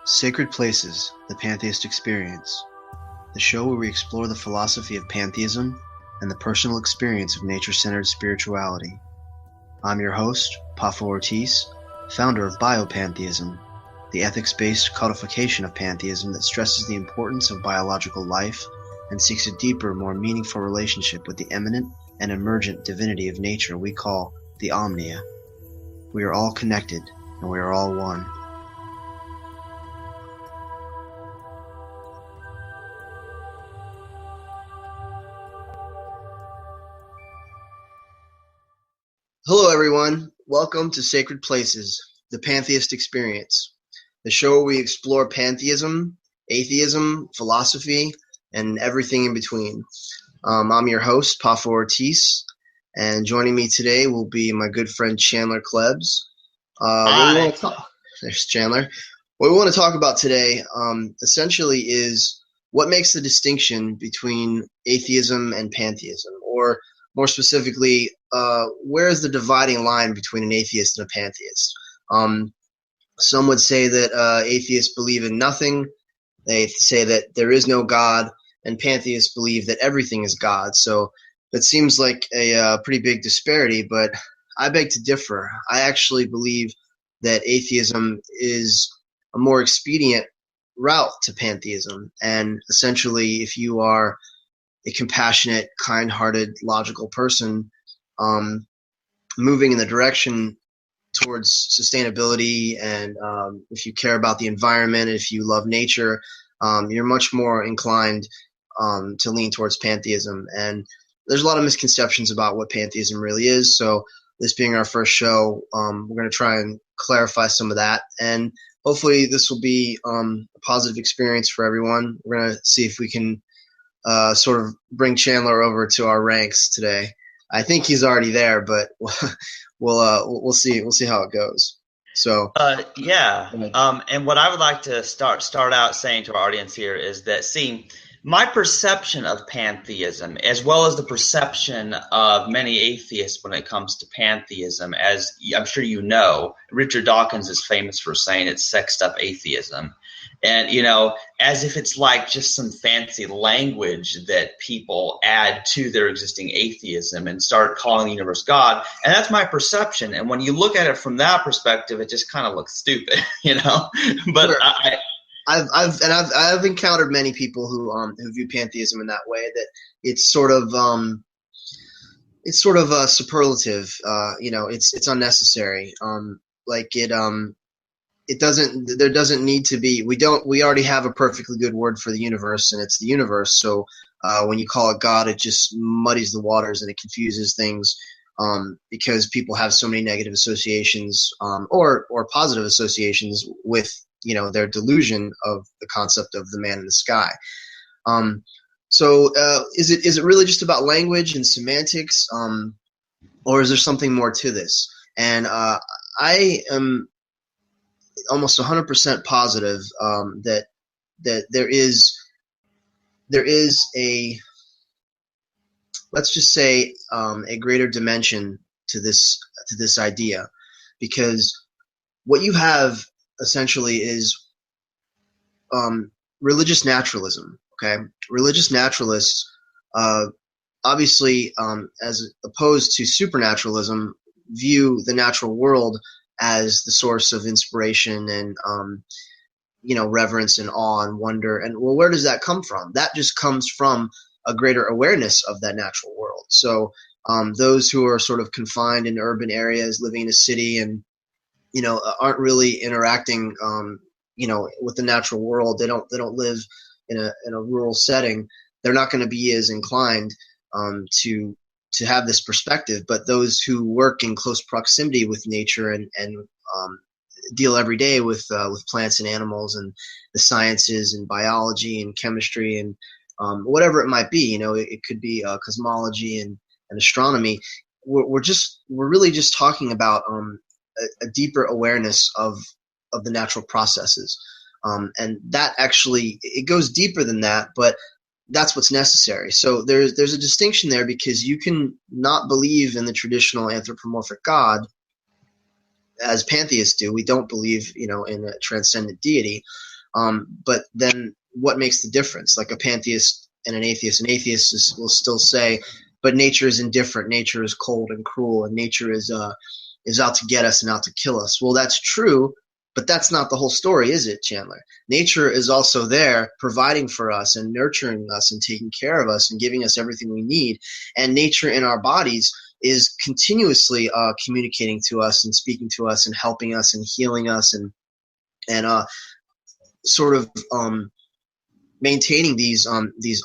Sacred Places, the Pantheist Experience, the show where we explore the philosophy of pantheism and the personal experience of nature-centered spirituality. I'm your host, Poffo Ortiz, founder of Biopantheism, the ethics-based codification of pantheism that stresses the importance of biological life and seeks a deeper, more meaningful relationship with the eminent and emergent divinity of nature we call the Omnia. We are all connected, and we are all one. Hello everyone, welcome to Sacred Places, the Pantheist Experience, the show where we explore pantheism, atheism, philosophy, and everything in between. I'm your host, Poffo Ortiz, and joining me today will be my good friend Chandler Klebs. There's Chandler. What we want to talk about today essentially is what makes the distinction between atheism and pantheism, or more specifically, where is the dividing line between an atheist and a pantheist? Some would say that atheists believe in nothing. They say that there is no God, and pantheists believe that everything is God. So that seems like a pretty big disparity, but I beg to differ. I actually believe that atheism is a more expedient route to pantheism, and essentially if you are a compassionate, kind-hearted, logical person moving in the direction towards sustainability, and if you care about the environment, if you love nature, you're much more inclined to lean towards pantheism. And there's a lot of misconceptions about what pantheism really is, so this being our first show, we're going to try and clarify some of that, and hopefully this will be a positive experience for everyone. We're going to see if we can sort of bring Chandler over to our ranks today. I think he's already there, but we'll see. We'll see how it goes. So and what I would like to start out saying to our audience here is that, see, my perception of pantheism, as well as the perception of many atheists when it comes to pantheism, as I'm sure you know, Richard Dawkins is famous for saying it's sexed up atheism. And, you know, as if it's like just some fancy language that people add to their existing atheism and start calling the universe God. And that's my perception. And when you look at it from that perspective, it just kind of looks stupid, you know. But sure. I've encountered many people who view pantheism in that way, that it's sort of a superlative. You know, it's unnecessary. There doesn't need to be, we already have a perfectly good word for the universe, and it's the universe. So when you call it God, it just muddies the waters and it confuses things, because people have so many negative associations, or positive associations with, you know, their delusion of the concept of the man in the sky. So is it really just about language and semantics, or is there something more to this? And I am almost 100% positive that there is a, let's just say, a greater dimension to this idea, because what you have essentially is religious naturalism. Okay, religious naturalists, obviously, as opposed to supernaturalism, view the natural world as the source of inspiration and you know, reverence and awe and wonder. And well, where does that come from? That just comes from a greater awareness of that natural world. So those who are sort of confined in urban areas, living in a city, and you know, aren't really interacting you know, with the natural world. They don't live in a rural setting. They're not going to be as inclined to have this perspective. But those who work in close proximity with nature and deal every day with plants and animals and the sciences and biology and chemistry and whatever it might be, you know, it could be cosmology and astronomy. We're really just talking about a deeper awareness of the natural processes, and that actually, it goes deeper than that, but that's what's necessary. So there's a distinction there, because you can not believe in the traditional anthropomorphic God as pantheists do, we don't believe, in a transcendent deity. But then what makes the difference? Like a pantheist and an atheist will still say, but nature is indifferent, nature is cold and cruel, and nature is out to get us and out to kill us. Well, that's true, but that's not the whole story, is it, Chandler? Nature is also there providing for us and nurturing us and taking care of us and giving us everything we need. And nature in our bodies is continuously communicating to us and speaking to us and helping us and healing us and sort of maintaining these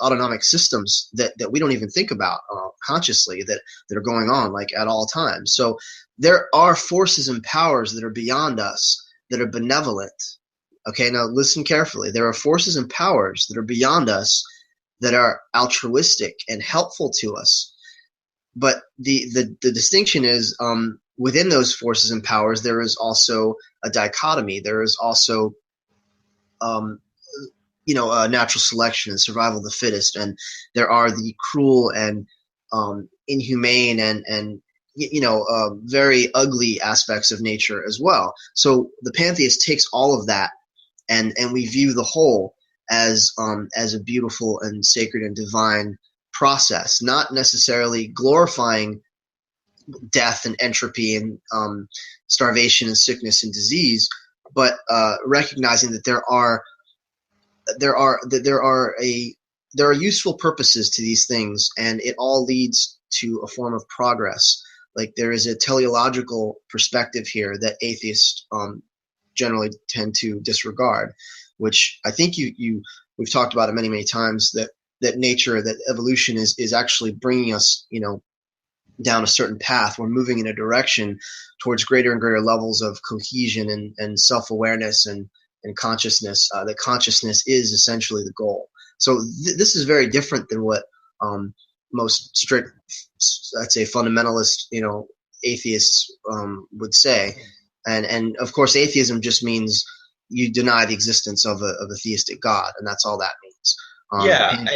autonomic systems that we don't even think about consciously that are going on like at all times. So there are forces and powers that are beyond us that are benevolent. Okay, now listen carefully. There are forces and powers that are beyond us that are altruistic and helpful to us. But the distinction is within those forces and powers, there is also a dichotomy. There is also natural selection and survival of the fittest, and there are the cruel and inhumane and very ugly aspects of nature as well. So the pantheist takes all of that, and we view the whole as a beautiful and sacred and divine process, not necessarily glorifying death and entropy and starvation and sickness and disease, but recognizing that there are useful purposes to these things, and it all leads to a form of progress. Like there is a teleological perspective here that atheists generally tend to disregard, which I think we've talked about it many, many times, that nature, that evolution is actually bringing us, down a certain path. We're moving in a direction towards greater and greater levels of cohesion and self-awareness and consciousness. That consciousness is essentially the goal. So this is very different than what most strict, I'd say, fundamentalist, atheists would say. And of course, atheism just means you deny the existence of a theistic God, and that's all that means. And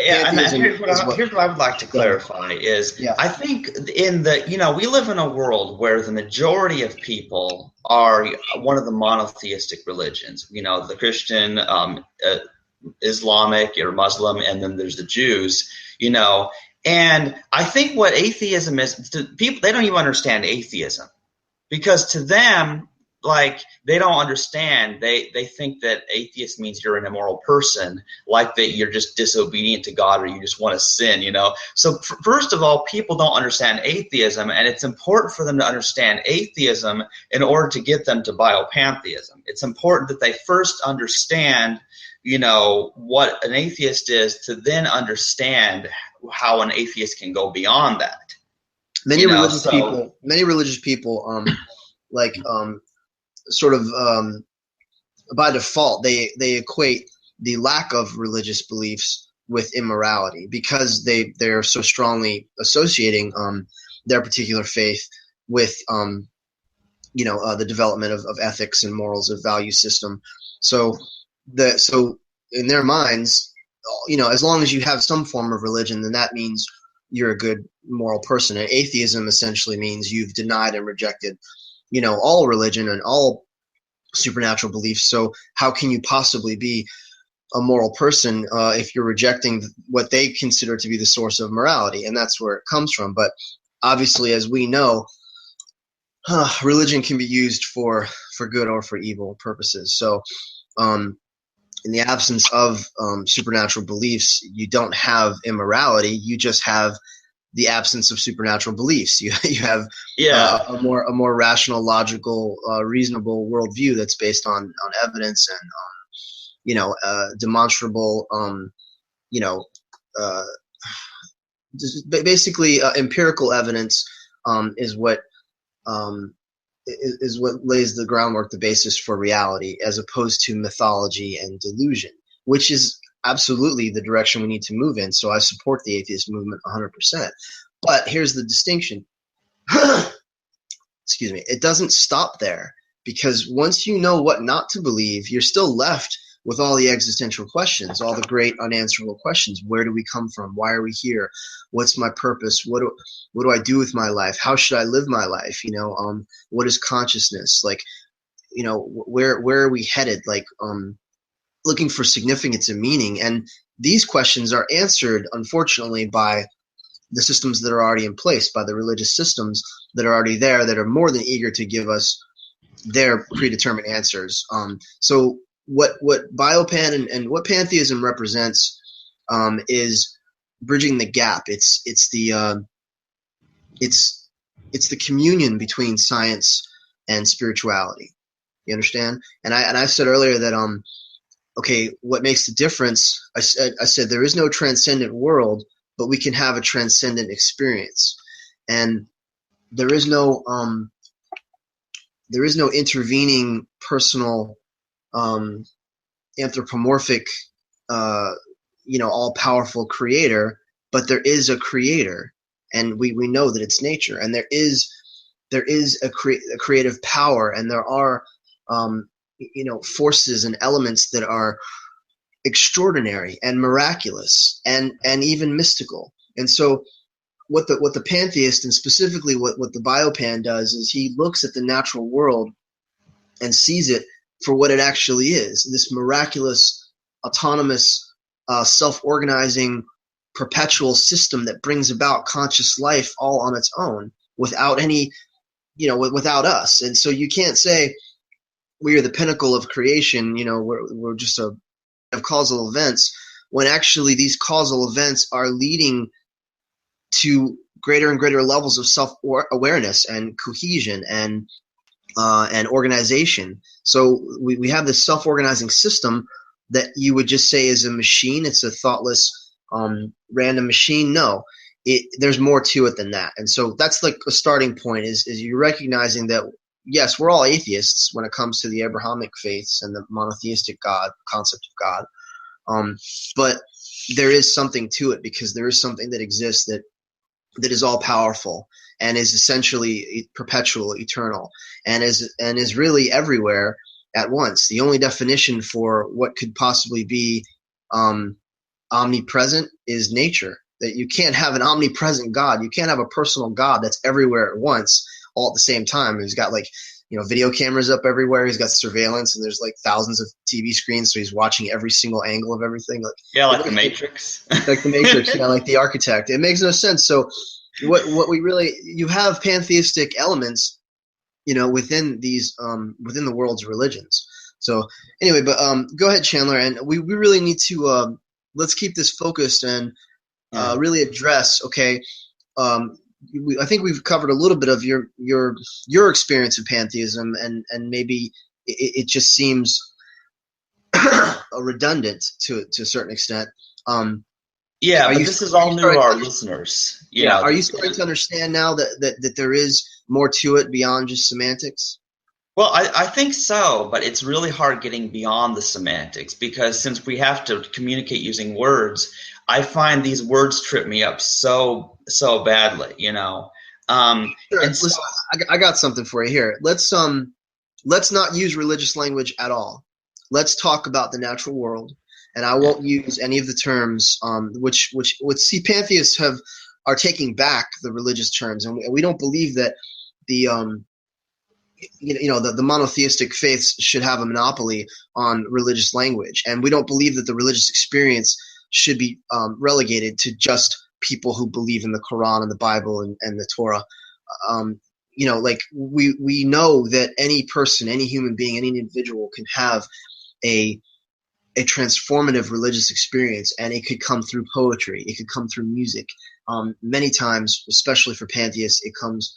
here's what I would like to clarify is, I think we live in a world where the majority of people are one of the monotheistic religions. The Christian, Islamic or Muslim, and then there's the Jews. And I think what atheism is, people, they don't even understand atheism, because to them, like, they don't understand. They think that atheist means you're an immoral person, like that you're just disobedient to God or you just want to sin, So first of all, people don't understand atheism, and it's important for them to understand atheism in order to get them to biopantheism. It's important that they first understand, what an atheist is, to then understand how an atheist can go beyond that. Many religious people, sort of by default, they equate the lack of religious beliefs with immorality, because they're so strongly associating their particular faith with the development of ethics and morals, of value system. So in their minds, as long as you have some form of religion, then that means you're a good moral person. And atheism essentially means you've denied and rejected all religion and all supernatural beliefs. So how can you possibly be a moral person if you're rejecting what they consider to be the source of morality? And that's where it comes from. But obviously, as we know, religion can be used for good or for evil purposes. So in the absence of supernatural beliefs, you don't have immorality. You just have the absence of supernatural beliefs. You have a more rational, logical, reasonable worldview that's based on evidence and demonstrable, basically empirical evidence is what lays the groundwork, the basis for reality, as opposed to mythology and delusion, which is absolutely the direction we need to move in. So I support the atheist movement 100%. But here's the distinction. Excuse me. It doesn't stop there, because once you know what not to believe, you're still left with all the existential questions, all the great unanswerable questions. Where do we come from? Why are we here? What's my purpose? What do I do with my life? How should I live my life? What is consciousness? Like, where are we headed? Like, looking for significance and meaning. And these questions are answered, unfortunately, by the systems that are already in place, by the religious systems that are already there, that are more than eager to give us their predetermined answers. So what biopan and what pantheism represents is bridging the gap. It's the communion between science and spirituality. You understand? And I've said earlier that okay, what makes the difference? I said there is no transcendent world, but we can have a transcendent experience, and there is no intervening personal anthropomorphic all-powerful creator, but there is a creator, and we know that it's nature, and there is a creative power, and there are forces and elements that are extraordinary and miraculous and even mystical. And so what the pantheist, and specifically what the biopan does, is he looks at the natural world and sees it for what it actually is, this miraculous, autonomous, self-organizing, perpetual system that brings about conscious life all on its own without any, without us. And so you can't say we are the pinnacle of creation, we're just of causal events, when actually these causal events are leading to greater and greater levels of self-awareness and cohesion and organization. So we have this self-organizing system that you would just say is a machine. It's a thoughtless, random machine. No, there's more to it than that. And so that's like a starting point, is you recognizing that, yes, we're all atheists when it comes to the Abrahamic faiths and the monotheistic God, concept of God. But there is something to it, because there is something that exists that is all powerful and is essentially perpetual, eternal, and is really everywhere at once. The only definition for what could possibly be omnipresent is nature. That you can't have an omnipresent God. You can't have a personal God that's everywhere at once, all at the same time. He's got video cameras up everywhere. He's got surveillance, and there's thousands of TV screens, so he's watching every single angle of everything. Like the Matrix. Like the Matrix, like the Architect. It makes no sense. So what we really, you have pantheistic elements, within these within the world's religions. So anyway, but go ahead, Chandler, and we really need to let's keep this focused and really address. Okay. I think we've covered a little bit of your experience of pantheism, and maybe it just seems redundant to a certain extent. But this is all new to our listeners. Are you starting to understand now that there is more to it beyond just semantics? Well, I think so, but it's really hard getting beyond the semantics, because since we have to communicate using words, I find these words trip me up so badly, Sure. And so, I got something for you here. Let's not use religious language at all. Let's talk about the natural world, and I won't use any of the terms which pantheists are taking back the religious terms, and we don't believe that the monotheistic faiths should have a monopoly on religious language, and we don't believe that the religious experience should be relegated to just people who believe in the Quran and the Bible and the Torah. We know that any person, any human being, any individual can have a transformative religious experience, and it could come through poetry. It could come through music. Many times, especially for pantheists, it comes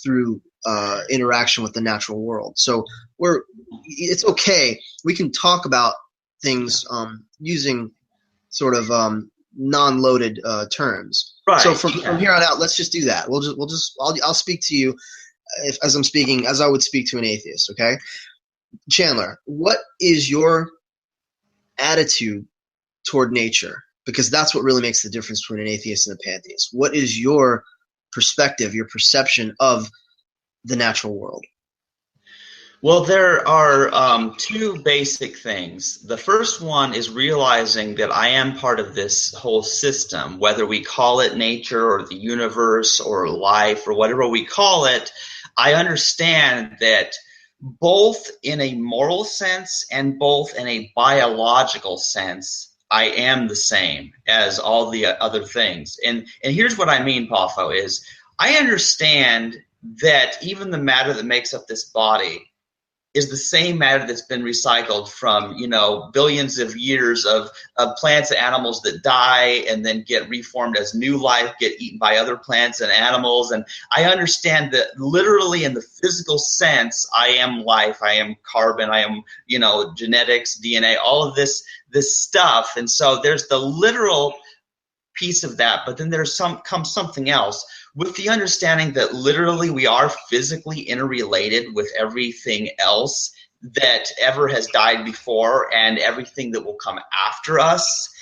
through interaction with the natural world. So it's okay. We can talk about things using sort of non-loaded terms. Right. So from here on out, let's just do that. I'll speak to you as I would speak to an atheist. Okay, Chandler, what is your attitude toward nature? Because that's what really makes the difference between an atheist and a pantheist. What is your perspective, your perception of the natural world? Well, there are two basic things. The first one is realizing that I am part of this whole system, whether we call it nature or the universe or life or whatever we call it. I understand that both in a moral sense and both in a biological sense, I am the same as all the other things. And here's what I mean, Poffo, is I understand that even the matter that makes up this body is the same matter that's been recycled from, billions of years of plants and animals that die and then get reformed as new life, get eaten by other plants and animals. And I understand that literally in the physical sense, I am life, I am carbon, I am, genetics, DNA, all of this stuff. And so there's the literal piece of that, but then comes something else with the understanding that literally we are physically interrelated with everything else that ever has died before and everything that will come after us.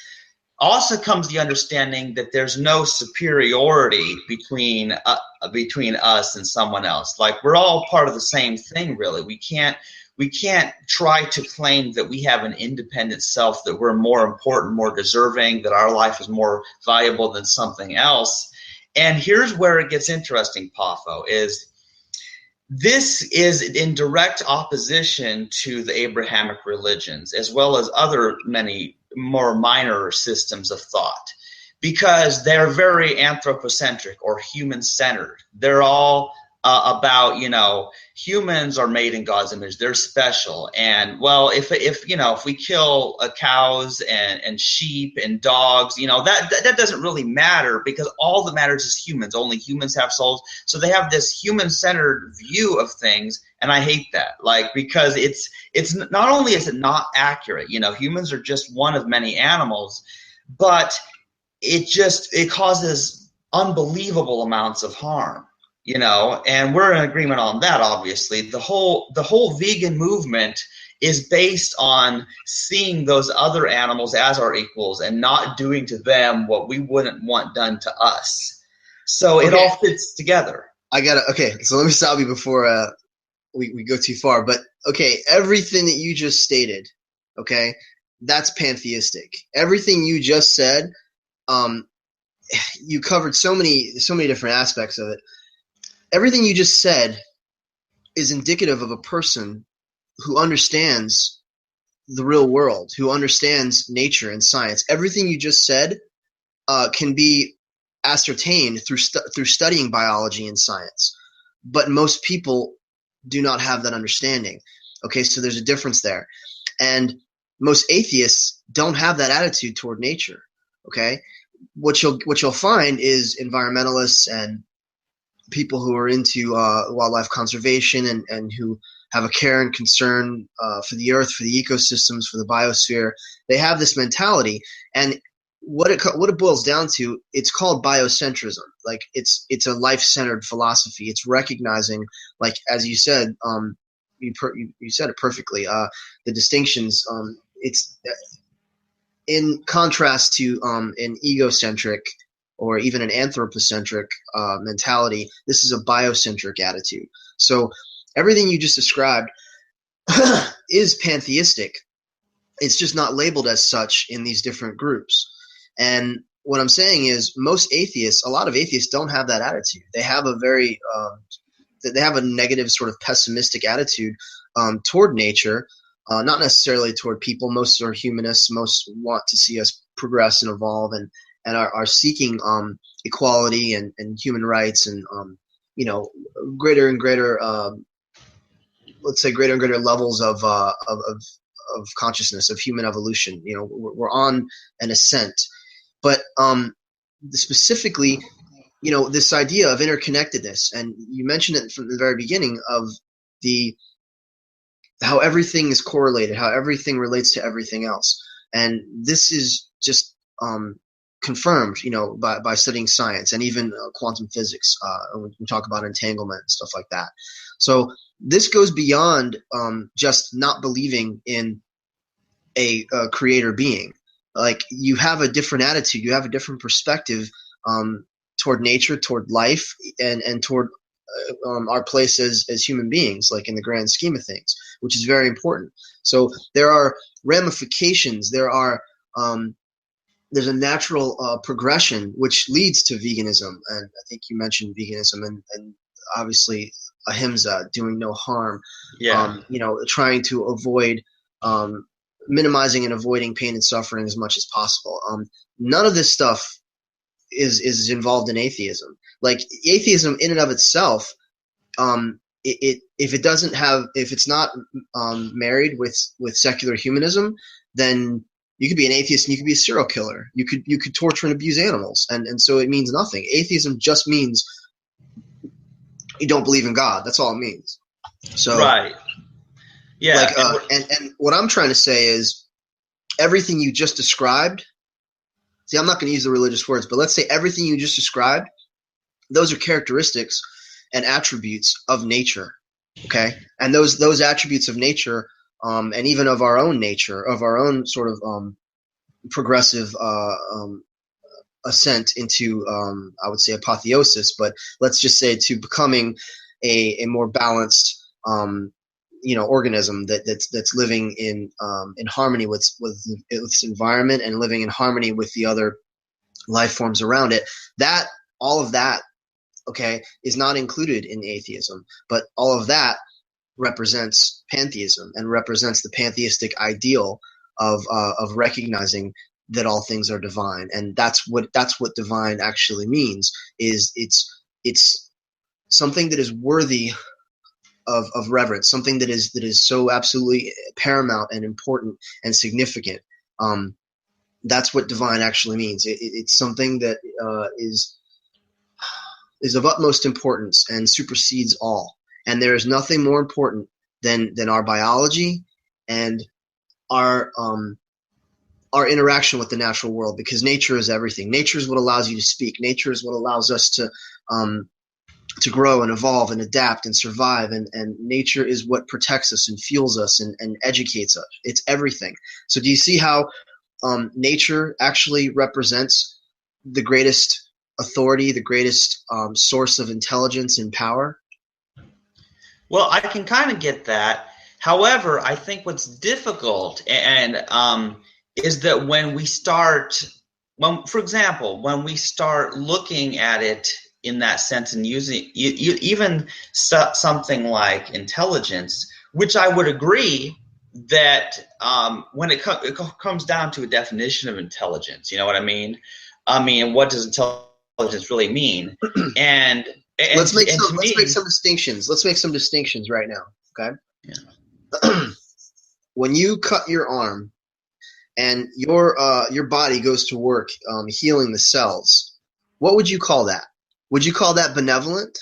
Also comes the understanding that there's no superiority between us and someone else. Like, we're all part of the same thing, really. We can't try to claim that we have an independent self, that we're more important, more deserving, that our life is more valuable than something else. And here's where it gets interesting, Poffo, is this is in direct opposition to the Abrahamic religions, as well as other many more minor systems of thought, because they're very anthropocentric or human-centered. They're all about, humans are made in God's image. They're special. And well, if we kill cows and sheep and dogs, that doesn't really matter, because all that matters is humans. Only humans have souls. So they have this human-centered view of things. And I hate that, because it's not only is it not accurate, humans are just one of many animals, but it causes unbelievable amounts of harm. And we're in agreement on that, obviously. The whole vegan movement is based on seeing those other animals as our equals and not doing to them what we wouldn't want done to us. So it all fits together. Okay, so let me stop you before we go too far. But, okay, everything that you just stated, okay, that's pantheistic. Everything you just said, you covered so many different aspects of it. Everything you just said is indicative of a person who understands the real world, who understands nature and science. Everything you just said can be ascertained through studying biology and science, but most people do not have that understanding. Okay, so there's a difference there, and most atheists don't have that attitude toward nature. Okay, what you'll find is environmentalists and people who are into wildlife conservation and who have a care and concern for the earth, for the ecosystems, for the biosphere. They have this mentality, and what it boils down to, it's called biocentrism. Like, it's a life-centered philosophy. It's recognizing, like, as you said, you said it perfectly. The distinctions. It's in contrast to an egocentric or even an anthropocentric mentality. This is a biocentric attitude. So everything you just described is pantheistic. It's just not labeled as such in these different groups. And what I'm saying is a lot of atheists don't have that attitude. They have they have a negative sort of pessimistic attitude toward nature, not necessarily toward people. Most are humanists. Most want to see us progress and evolve and are seeking equality and human rights and greater and greater greater and greater levels of consciousness, of human evolution. We're on an ascent, but specifically, this idea of interconnectedness, and you mentioned it from the very beginning of how everything is correlated, how everything relates to everything else, and this is just confirmed, by studying science and even quantum physics. We talk about entanglement and stuff like that. So this goes beyond just not believing in a creator being. Like, you have a different attitude, you have a different perspective toward nature, toward life, and toward our place as human beings, like in the grand scheme of things, which is very important. So there are ramifications. There's a natural progression which leads to veganism, and I think you mentioned veganism, and obviously ahimsa, doing no harm. Yeah. Trying to avoid minimizing and avoiding pain and suffering as much as possible. None of this stuff is involved in atheism. Like atheism in and of itself, if it's not married with secular humanism, then you could be an atheist and you could be a serial killer. You could torture and abuse animals, and so it means nothing. Atheism just means you don't believe in God. That's all it means. So right. Yeah. And what I'm trying to say is everything you just described. See, I'm not going to use the religious words, but let's say everything you just described, those are characteristics and attributes of nature. Okay, and those attributes of nature, and even of our own nature, of our own sort of progressive ascent into, I would say, apotheosis, but let's just say to becoming a more balanced, organism that's living in harmony with its environment and living in harmony with the other life forms around it. That all of that, okay, is not included in atheism, but all of that represents pantheism and represents the pantheistic ideal of recognizing that all things are divine, and that's what divine actually means. Is it's something that is worthy of reverence, something that is so absolutely paramount and important and significant. That's what divine actually means. It's something that is of utmost importance and supersedes all. And there is nothing more important than our biology and our interaction with the natural world, because nature is everything. Nature is what allows you to speak. Nature is what allows us to grow and evolve and adapt and survive. And nature is what protects us and fuels us and educates us. It's everything. So do you see how nature actually represents the greatest authority, the greatest source of intelligence and power? Well, I can kind of get that. However, I think what's difficult is that when we start looking at it in that sense and using even something like intelligence, which I would agree that when it comes down to a definition of intelligence, you know what I mean? I mean, what does intelligence really mean? And let's make some distinctions. Let's make some distinctions right now. Okay. Yeah. When you cut your arm and your body goes to work healing the cells, what would you call that? Would you call that benevolent?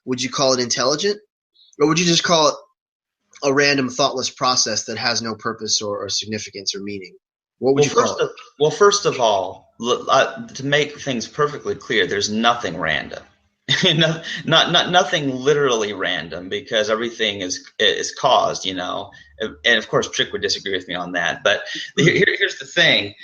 Would you call it intelligent? Or would you just call it a random, thoughtless process that has no purpose or significance or meaning? What would you call it? Well, first of all, to make things perfectly clear, there's nothing random. Nothing literally random, because everything is caused, and of course Trick would disagree with me on that, but here's the thing.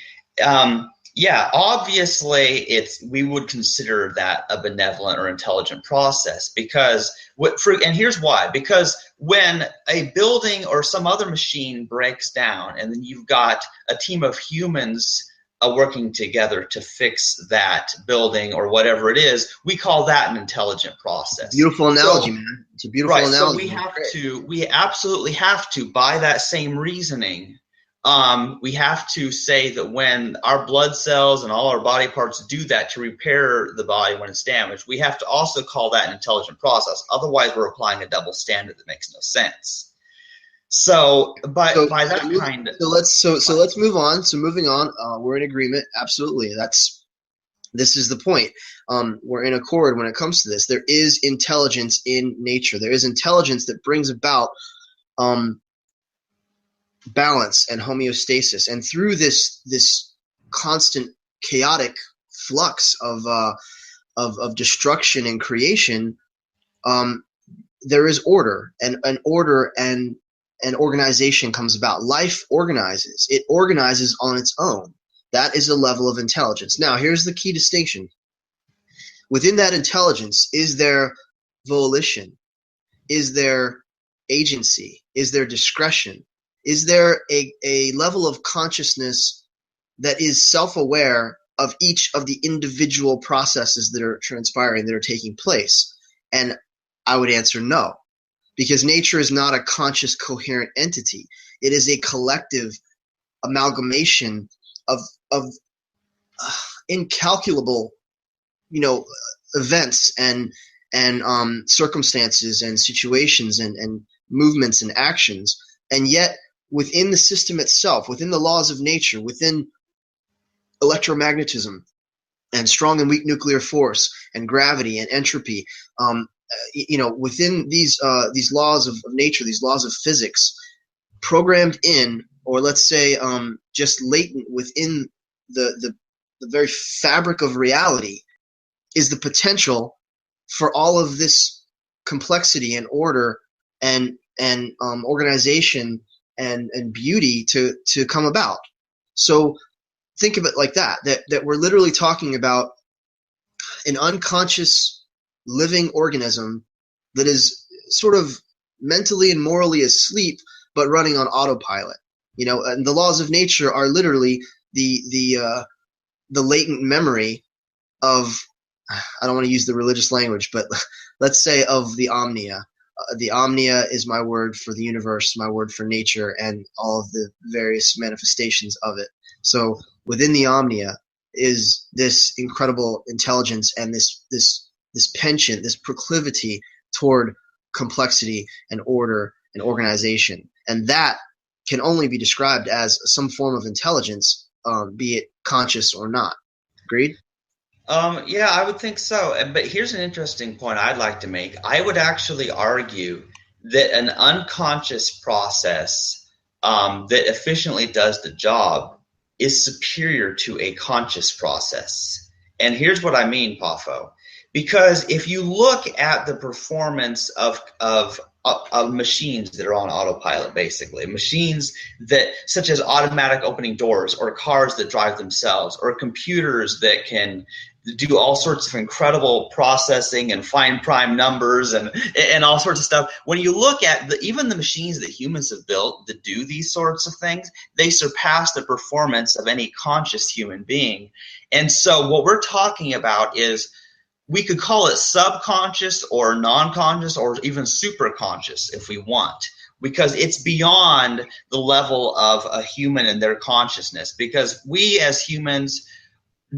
Obviously we would consider that a benevolent or intelligent process, because and here's why. Because when a building or some other machine breaks down and then you've got a team of humans working together to fix that building or whatever it is, we call that an intelligent process. Beautiful analogy, man. It's a beautiful analogy. So we absolutely have to, by that same reasoning, we have to say that when our blood cells and all our body parts do that to repair the body when it's damaged, we have to also call that an intelligent process. Otherwise, we're applying a double standard that makes no sense. So let's move on. So moving on, we're in agreement. Absolutely. This is the point. We're in accord when it comes to this. There is intelligence in nature. There is intelligence that brings about balance and homeostasis. And through this constant chaotic flux of destruction and creation, there is order, and an organization comes about. Life organizes. It organizes on its own. That is a level of intelligence. Now, here's the key distinction. Within that intelligence, is there volition? Is there agency? Is there discretion? Is there a level of consciousness that is self-aware of each of the individual processes that are transpiring, that are taking place? And I would answer no, because nature is not a conscious, coherent entity. It is a collective amalgamation of incalculable, events and circumstances and situations and movements and actions. And yet, within the system itself, within the laws of nature, within electromagnetism and strong and weak nuclear force and gravity and entropy, within these laws of nature, these laws of physics, programmed in, or let's say just latent within the very fabric of reality, is the potential for all of this complexity and order and organization and beauty to come about. So think of it like that we're literally talking about an unconscious living organism that is sort of mentally and morally asleep, but running on autopilot. And the laws of nature are literally the latent memory of, I don't want to use the religious language, but let's say of the Omnia. The Omnia is my word for the universe, my word for nature, and all of the various manifestations of it. So within the Omnia is this incredible intelligence and this penchant, this proclivity toward complexity and order and organization. And that can only be described as some form of intelligence, be it conscious or not. Agreed? Yeah, I would think so. But here's an interesting point I'd like to make. I would actually argue that an unconscious process that efficiently does the job is superior to a conscious process. And here's what I mean, Poffo. Because if you look at the performance of machines that are on autopilot, basically machines that, such as automatic opening doors, or cars that drive themselves, or computers that can do all sorts of incredible processing and find prime numbers and all sorts of stuff. When you look at even the machines that humans have built that do these sorts of things, they surpass the performance of any conscious human being. And so what we're talking about is, we could call it subconscious or non-conscious or even superconscious if we want, because it's beyond the level of a human and their consciousness, because we as humans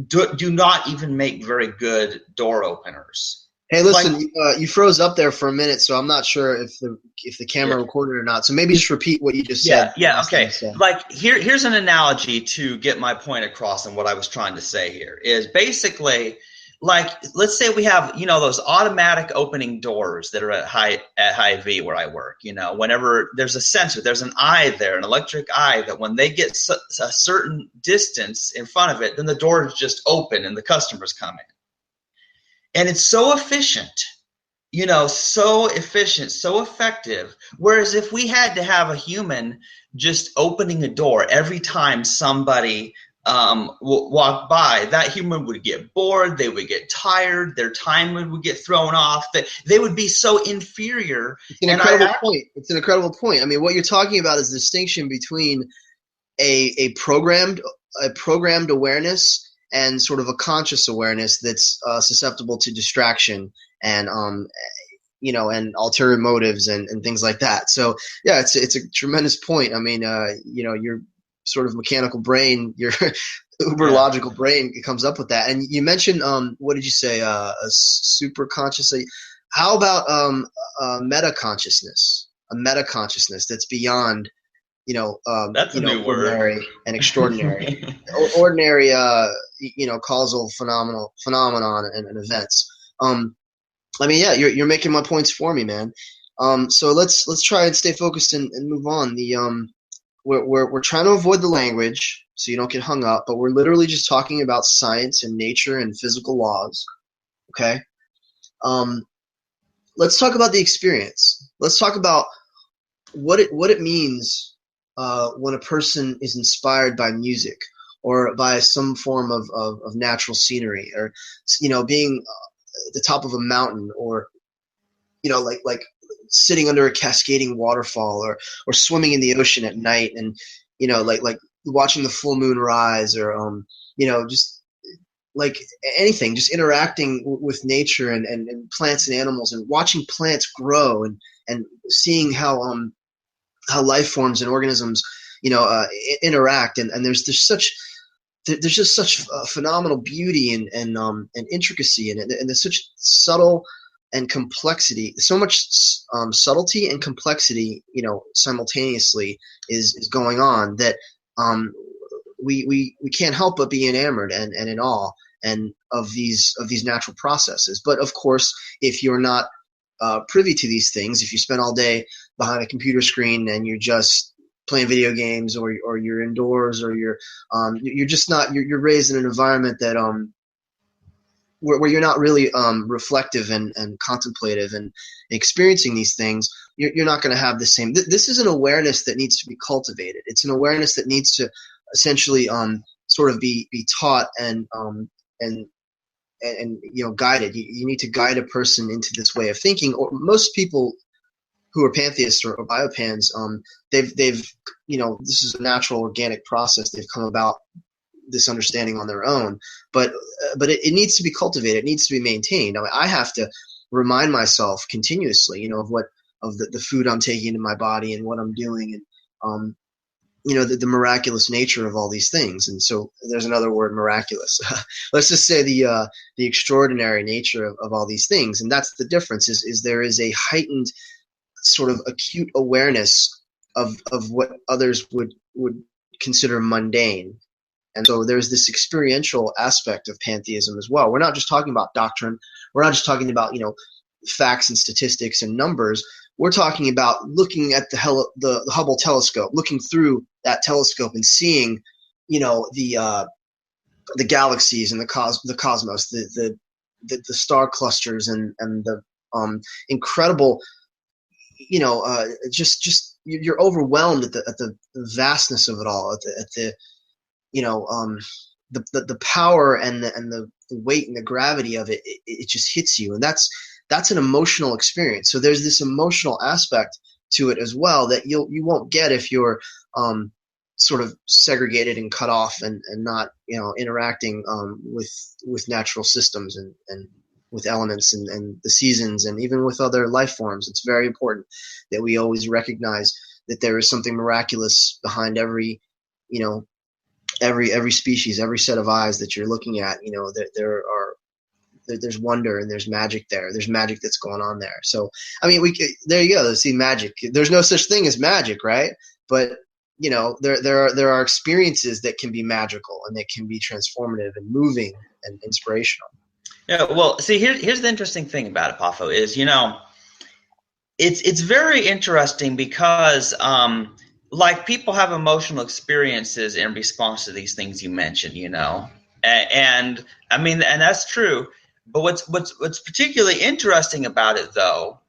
do not even make very good door openers. Hey, listen, you froze up there for a minute, so I'm not sure if the camera recorded or not. So maybe just repeat what you just said. Yeah, okay. Like here's an analogy to get my point across, and what I was trying to say here is basically, like, let's say we have, those automatic opening doors that are at high V where I work. Whenever there's a sensor, there's an eye there, an electric eye, that when they get a certain distance in front of it, then the doors just open and the customers come in. And it's so efficient, so efficient, so effective. Whereas if we had to have a human just opening a door every time somebody walk by, that human would get bored, they would get tired, their time would get thrown off, that they would be so inferior. It's an incredible point. It's an incredible point. I mean, what you're talking about is the distinction between a programmed awareness and sort of a conscious awareness that's susceptible to distraction and and ulterior motives and things like that. So yeah, it's a tremendous point. I mean, you're sort of mechanical brain, your uber logical brain comes up with that. And you mentioned, what did you say? A super conscious. How about a meta consciousness? A meta consciousness that's beyond, that's a new ordinary word. And extraordinary, ordinary, causal phenomenon and events. I mean, yeah, you're making my points for me, man. So let's try and stay focused and move on. We're trying to avoid the language so you don't get hung up, but we're literally just talking about science and nature and physical laws. Okay. Let's talk about the experience. Let's talk about what it means when a person is inspired by music or by some form of natural scenery, or being at the top of a mountain, or like sitting under a cascading waterfall, or swimming in the ocean at night, and like watching the full moon rise, or just like anything, just interacting with nature, and plants and animals, and watching plants grow, and seeing how life forms and organisms interact, and there's just such phenomenal beauty and intricacy in it, and there's such subtle and complexity, so much subtlety and complexity, simultaneously is going on, that we can't help but be enamored and in awe and of these natural processes. But of course, if you're not privy to these things, if you spend all day behind a computer screen and you're just playing video games, or you're indoors, or you're just not, you're raised in an environment that where you're not really reflective and contemplative and experiencing these things, you're not going to have the same. This is an awareness that needs to be cultivated. It's an awareness that needs to essentially sort of be taught and guided. You need to guide a person into this way of thinking. Or most people who are pantheists or biopans, they've this is a natural organic process. They've come about this understanding on their own, but it needs to be cultivated. It needs to be maintained. I have to remind myself continuously, of the food I'm taking into my body and what I'm doing, and the miraculous nature of all these things. And so there's another word, miraculous. Let's just say the extraordinary nature of all these things. And that's the difference, is there is a heightened sort of acute awareness of what others would consider mundane. And so there's this experiential aspect of pantheism as well. We're not just talking about doctrine. We're not just talking about, facts and statistics and numbers. We're talking about looking at the Hubble telescope, looking through that telescope and seeing, the galaxies and the cosmos, the star clusters, and the incredible, just you're overwhelmed at the vastness of it all, at the the power and the weight and the gravity of it. It just hits you, and that's an emotional experience. So there's this emotional aspect to it as well that you won't get if you're sort of segregated and cut off and not interacting with natural systems and with elements and the seasons, and even with other life forms. It's very important that we always recognize that there is something miraculous behind every species, every set of eyes that you're looking at. There's wonder and there's magic there. There's magic that's going on there. So, there you go. See, magic. There's no such thing as magic, right? But there are experiences that can be magical and that can be transformative and moving and inspirational. Yeah. Well, see, here's the interesting thing about it, Poffo, is it's very interesting because like people have emotional experiences in response to these things you mentioned, and that's true. But what's particularly interesting about it, though,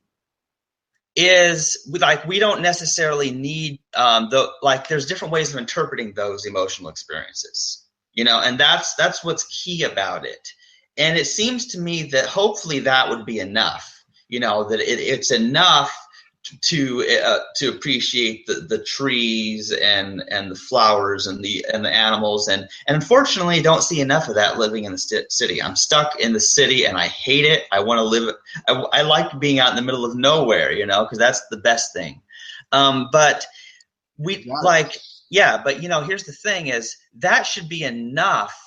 is we don't necessarily need there's different ways of interpreting those emotional experiences, and that's what's key about it. And it seems to me that hopefully that would be enough, that it's enough to appreciate the trees and the flowers and the animals, and unfortunately don't see enough of that living in the city. I'm stuck in the city and I hate it. I want to live. I like being out in the middle of nowhere, because that's the best thing. But here's the thing: is that should be enough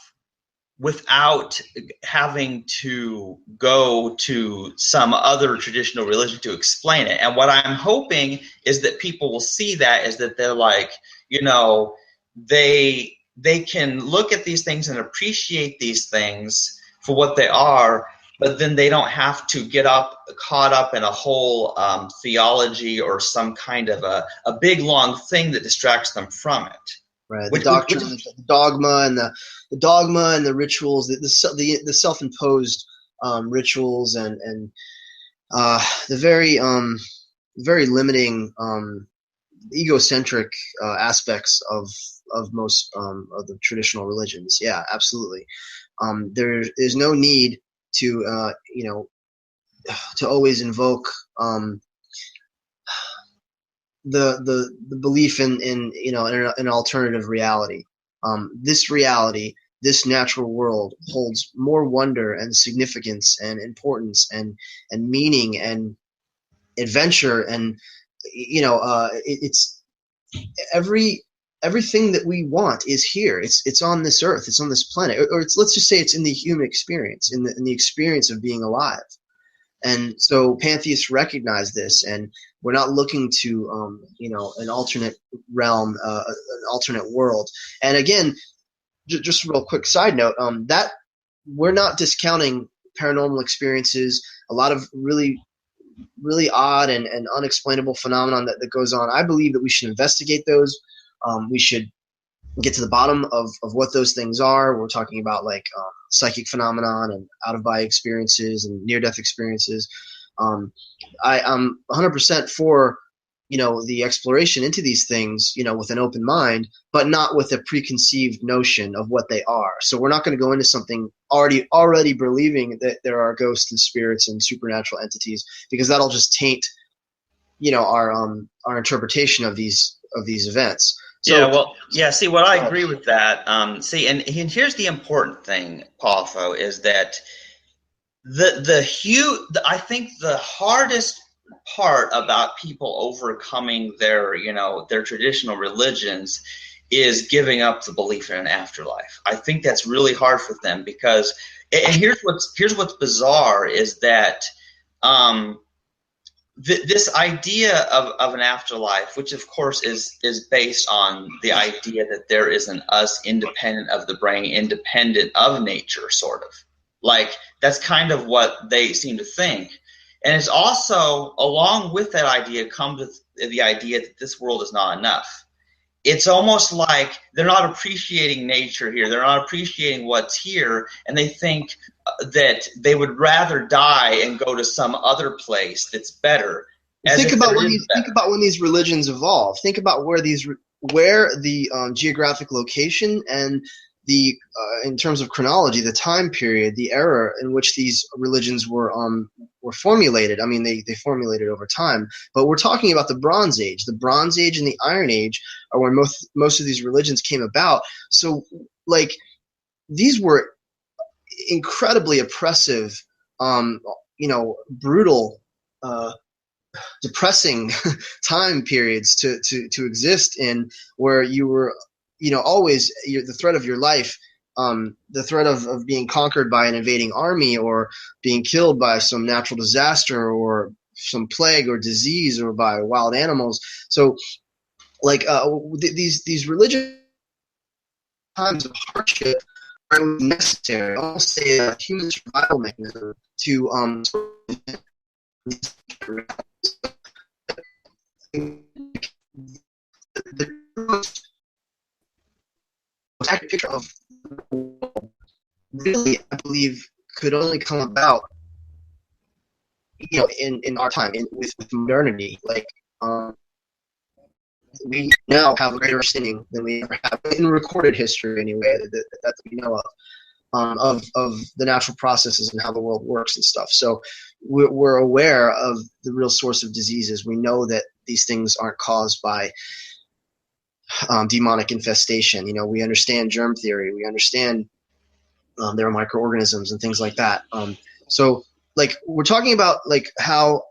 without having to go to some other traditional religion to explain it. And what I'm hoping is that people will see that, is that they're like, they can look at these things and appreciate these things for what they are, but then they don't have to get caught up in a whole theology or some kind of a big long thing that distracts them from it. Right, the doctrine, the dogma, and the rituals, the self-imposed rituals, and the very limiting egocentric aspects of most of the traditional religions. Yeah, absolutely. There is no need to to always invoke the belief in an alternative reality. This reality, this natural world, holds more wonder and significance and importance and meaning and adventure, and it's everything that we want is here. It's on this earth. It's on this planet, or let's just say it's in the human experience, in the experience of being alive. And so pantheists recognize this, and we're not looking to an alternate realm, an alternate world. And again, just a real quick side note, that we're not discounting paranormal experiences, a lot of really odd and unexplainable phenomenon that goes on. I believe that we should investigate those. We should get to the bottom of what those things are. We're talking about like psychic phenomenon and out-of-body experiences and near-death experiences. I'm 100% for the exploration into these things, with an open mind, but not with a preconceived notion of what they are. So we're not going to go into something already believing that there are ghosts and spirits and supernatural entities, because that'll just taint our interpretation of these events. So, see, what I agree with that. And here's the important thing, Poffo, is that I think the hardest part about people overcoming their traditional religions is giving up the belief in an afterlife. I think that's really hard for them, because, and here's what's bizarre is that this idea of an afterlife, which of course is based on the idea that there is an us independent of the brain, independent of nature, sort of. Like, that's kind of what they seem to think. And it's also, along with that idea, comes with the idea that this world is not enough. It's almost like they're not appreciating nature here. They're not appreciating what's here, and they think that they would rather die and go to some other place that's better. Think about when these religions evolve. Think about where the geographic location and the in terms of chronology, the time period, the era in which these religions were formulated. I mean, they formulated over time, but we're talking about the Bronze Age. The Bronze Age and the Iron Age are when most of these religions came about. So, like, these were incredibly oppressive, brutal, depressing time periods to exist in, where you were always the threat of your life, the threat of being conquered by an invading army, or being killed by some natural disaster or some plague or disease, or by wild animals. So, like, these religious times of hardship are necessary, almost a human survival mechanism to the accurate picture of the world, really, I believe, could only come about, in our time, with modernity. Like, we now have a greater understanding than we ever have in recorded history, anyway, that we know of the natural processes and how the world works and stuff. So we're aware of the real source of diseases. We know that these things aren't caused by demonic infestation. We understand germ theory. We understand there are microorganisms and things like that. So, like, we're talking about, like, how,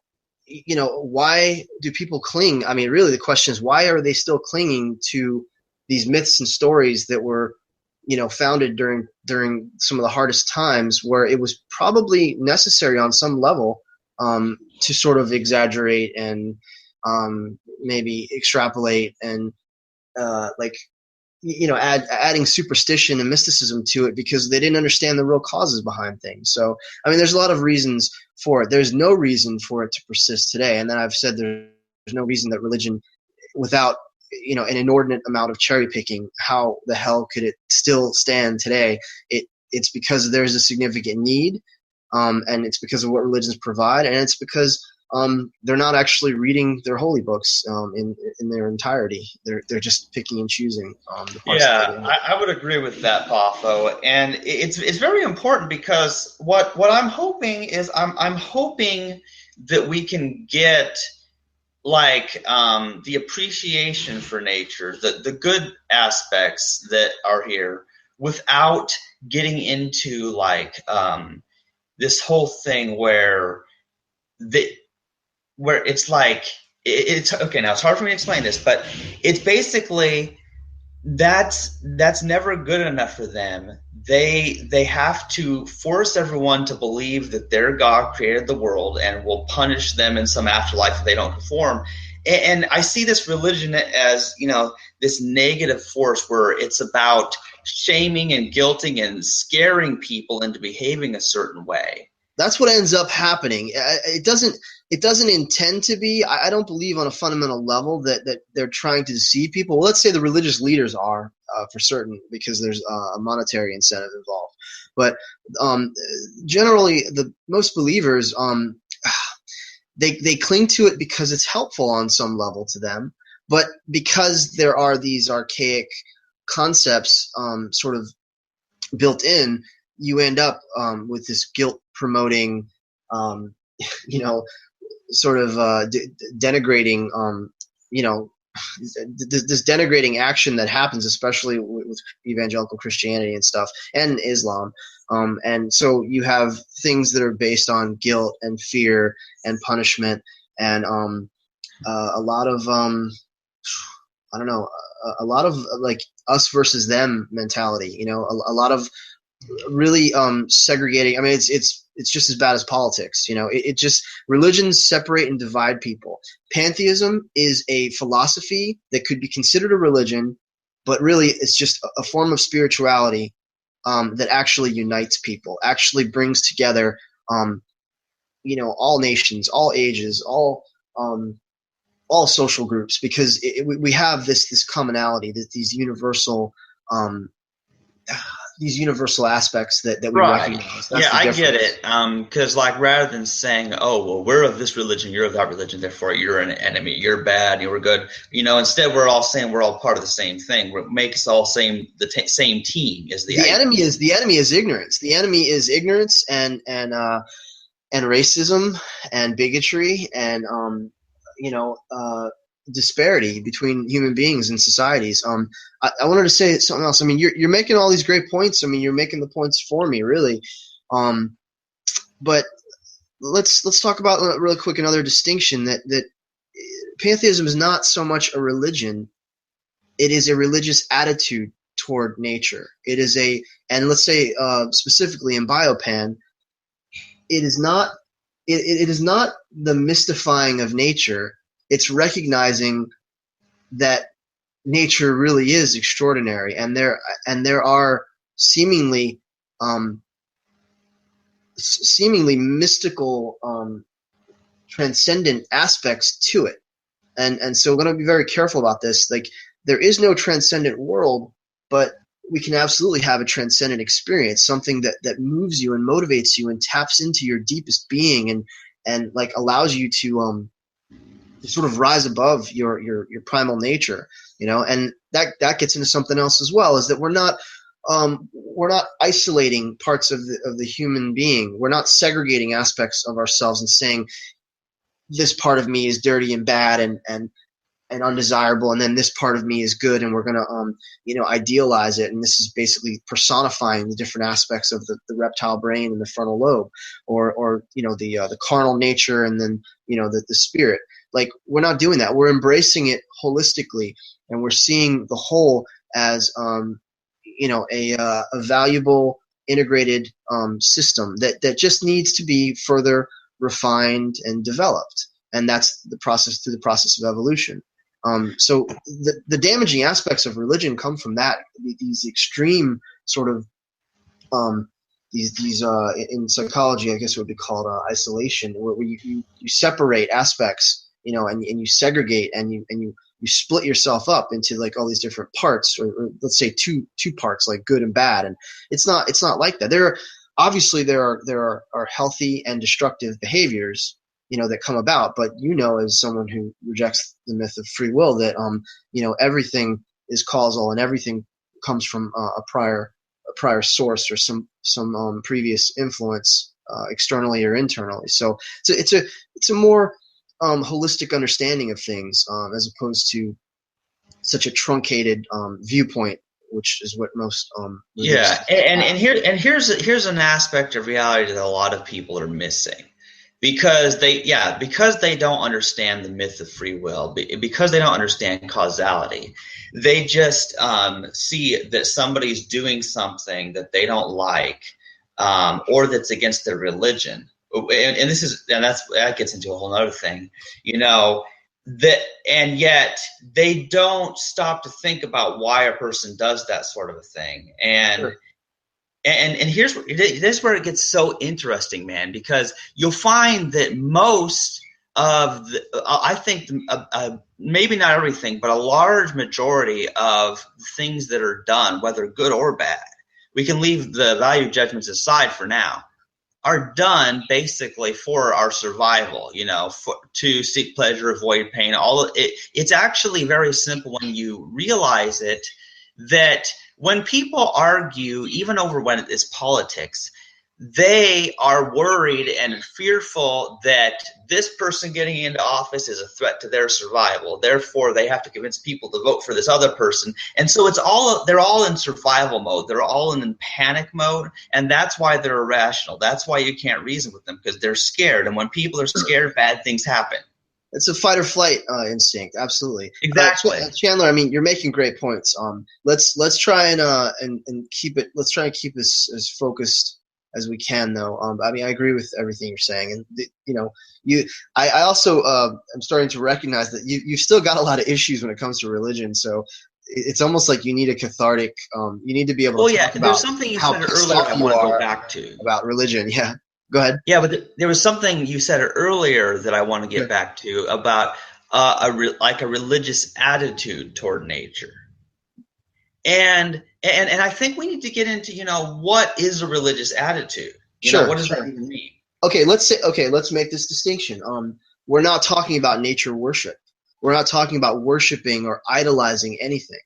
why do people cling? I mean, really, the question is, why are they still clinging to these myths and stories that were, founded during some of the hardest times, where it was probably necessary on some level to sort of exaggerate and maybe extrapolate and adding superstition and mysticism to it, because they didn't understand the real causes behind things. So, I mean, there's a lot of reasons for it. There's no reason for it to persist today. And then I've said there's no reason that religion, without an inordinate amount of cherry picking, how the hell could it still stand today? It's because there's a significant need, and it's because of what religions provide, and it's because they're not actually reading their holy books in their entirety. They're just picking and choosing the parts that they want. I would agree with that, Poffo, and it's very important because what I'm hoping is I'm hoping that we can get like the appreciation for nature, the good aspects that are here, without getting into like this whole thing where it's like it's okay. Now it's hard for me to explain this, but it's basically that's never good enough for them. They have to force everyone to believe that their God created the world and will punish them in some afterlife if they don't conform. And I see this religion as, this negative force where it's about shaming and guilting and scaring people into behaving a certain way. That's what ends up happening. It doesn't intend to be. I don't believe on a fundamental level that they're trying to deceive people. Well, let's say the religious leaders are for certain, because there's a monetary incentive involved. But generally, the most believers they cling to it because it's helpful on some level to them. But because there are these archaic concepts sort of built in, you end up with this guilt-promoting, sort of denigrating, this denigrating action that happens, especially with evangelical Christianity and stuff, and Islam. And so you have things that are based on guilt and fear and punishment, and a lot of a lot of like us versus them mentality. A lot of really segregating. I mean, it's just as bad as politics. It just, religions separate and divide people. Pantheism is a philosophy that could be considered a religion, but really it's just a form of spirituality that actually unites people, actually brings together all nations, all ages, all social groups, because we have this commonality, that these universal aspects that we recognize. That's I get it. Because rather than saying, "Oh, well, we're of this religion, you're of that religion, therefore you're an enemy, you're bad, you're good," instead we're all saying we're all part of the same thing. What makes us all same team is the enemy is ignorance. The enemy is ignorance and racism and bigotry and disparity between human beings and societies. I wanted to say something else. I mean, you're making all these great points. I mean, you're making the points for me, really. But let's talk about real quick another distinction, that pantheism is not so much a religion. It is a religious attitude toward nature. It is and let's say specifically in Biopan, it is not the mystifying of nature. It's recognizing that nature really is extraordinary, and there are seemingly mystical, transcendent aspects to it, and so we're going to be very careful about this. Like, there is no transcendent world, but we can absolutely have a transcendent experience, something that moves you and motivates you and taps into your deepest being and like allows you to sort of rise above your primal nature, and that gets into something else as well, is that we're not isolating parts of the human being. We're not segregating aspects of ourselves and saying this part of me is dirty and bad and undesirable, and then this part of me is good, and we're going to idealize it, and this is basically personifying the different aspects of the reptile brain and the frontal lobe, or the carnal nature, and then the spirit. Like, we're not doing that. We're embracing it holistically, and we're seeing the whole as a valuable integrated system that just needs to be further refined and developed, and that's through the process of evolution. So the damaging aspects of religion come from that, these extreme sort of these in psychology, I guess it would be called isolation, where you separate aspects, and you segregate, and you split yourself up into like all these different parts, or let's say two parts, like good and bad, and it's not like that. There are healthy and destructive behaviors, that come about. But as someone who rejects the myth of free will, that everything is causal and everything comes from a prior source or some previous influence, externally or internally. So it's a more holistic understanding of things, as opposed to such a truncated viewpoint, which is what most here's an aspect of reality that a lot of people are missing, because they don't understand the myth of free will, because they don't understand causality. They just see that somebody's doing something that they don't like, or that's against their religion, and that gets into a whole other thing, and yet they don't stop to think about why a person does that sort of a thing. And sure. And this is where it gets so interesting, man, because you'll find that most of I think maybe not everything, but a large majority of things that are done, whether good or bad, we can leave the value judgments aside for now, are done basically for our survival, to seek pleasure, avoid pain. It's actually very simple when you realize it, that when people argue, even over when it's politics, they are worried and fearful that this person getting into office is a threat to their survival. Therefore, they have to convince people to vote for this other person. And so they're all in survival mode. They're all in panic mode. And that's why they're irrational. That's why you can't reason with them, because they're scared. And when people are scared, bad things happen. It's a fight or flight instinct. Absolutely. Exactly. Chandler, I mean, you're making great points. Let's try and keep it. Let's try and keep this as focused as we can, though. I mean, I agree with everything you're saying, and I also am starting to recognize that you've still got a lot of issues when it comes to religion. So it's almost like you need a cathartic. You need to be able to talk about. There's something you said earlier I want to go back to about religion. Yeah, go ahead. Yeah, but there was something you said earlier that I want to get back to about a religious attitude toward nature. And I think we need to get into, what is a religious attitude? What does that even mean? Okay, let's make this distinction. We're not talking about nature worship. We're not talking about worshiping or idolizing anything.